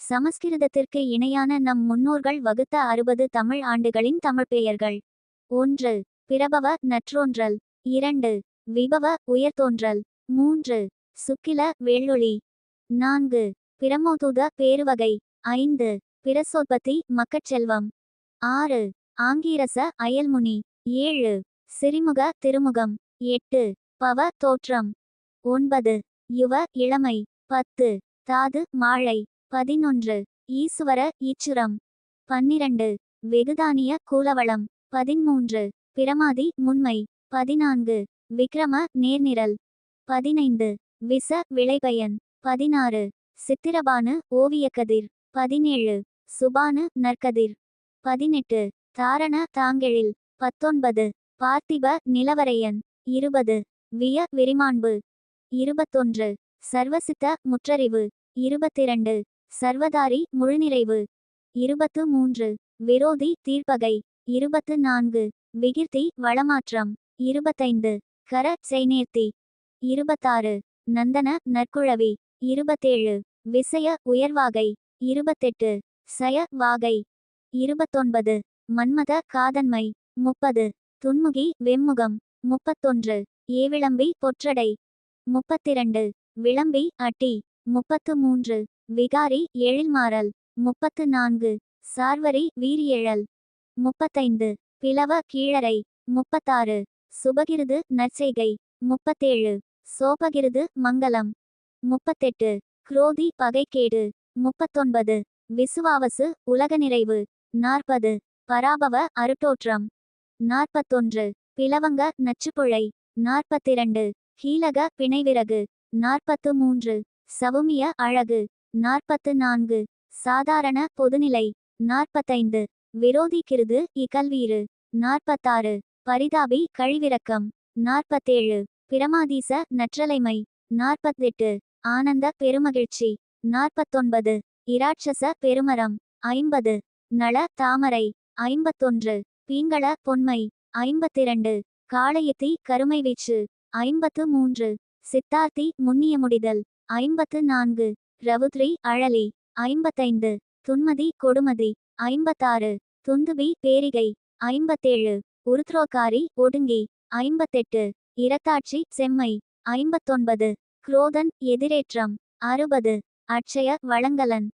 சமஸ்கிருதத்திற்கு இணையான நம் முன்னோர்கள் வகுத்த 60 தமிழ் ஆண்டுகளின் தமிழ்ப்பெயர்கள். 1. பிரபவ நற்றோன்றல். 2. விபவ உயர்தோன்றல். 3. சுக்கில வெள்ளொளி. 4. பிரமோதுத பேருவகை. 5. பிரசோத்பத்தி மக்கட்செல்வம். 6. ஆங்கீரச அயல்முனி. 7. சிறிமுக திருமுகம். 8. பவ தோற்றம். 9. யுவ இளமை. 10. தாது மாழை. 11. ஈசுவர ஈச்சுரம். 12. வெகுதானிய கூலவளம். 13. பிரமாதி முன்மை. 14. விக்ரம நேர்நிரல். 15. விச விளைபயன். 16. சித்திரபானு ஓவியக்கதிர். 17. சுபானு நற்கதிர். 18. தாரண தாங்கெழில். 19. பார்த்திப நிலவரையன். 20. விய விரிமாண்பு. 21. சர்வசித்த முற்றறிவு. 22. சர்வதாரி முழுநிறைவு. 23. விரோதி தீர்ப்பகை. 24. விகிர்த்தி வளமாற்றம். 25. கர செய்நேர்த்தி. 26. நந்தன நற்குழவி. 27. விசய உயர்வாகை. 28. சய வாகை. 29. மன்மத காதன்மை. 30. துன்முகி வெம்முகம். 31. ஏவிளம்பி பொற்றடை. 32. விளம்பி அட்டி. 33. விகாரி எழில்மாறல். 34. சார்வரி வீரியெழல். 35. பிளவ கீழரை. 36. சுபகிருது நற்செய்கை. 37. சோபகிருது மங்கலம். 38. குரோதி பகைக்கேடு. 39. விசுவாவசு உலக நிறைவு. 40. பராபவ அருட்டோற்றம். 41. பிளவங்க நச்சுப்புழை. 42. கீலக பிணைவிறகு. 43. சவுமிய அழகு. 44. சாதாரண பொதுநிலை. 45. விரோதி கிருது இகல்வீறு. 46. பரிதாபி கழிவிரக்கம். 47. பிரமாதீச நற்றலைமை. 48. ஆனந்த பெருமகிழ்ச்சி. 49. இராட்சச பெருமரம். 50. நள தாமரை. 51. பீங்கள பொன்மை. 52. காளையத்தி கருமை வீச்சு. 53. சித்தார்த்தி முன்னிய முடிதல். 54. ரவுத்ரி அழலி. 55. துன்மதி கொடுமதி. 56. துந்துபி பேரிகை. 57. உருத்ரோகாரி ஒடுங்கி. 58. இரத்தாட்சி செம்மை. 59. குரோதன் எதிரேற்றம். 60. அட்சய வளங்கலன்.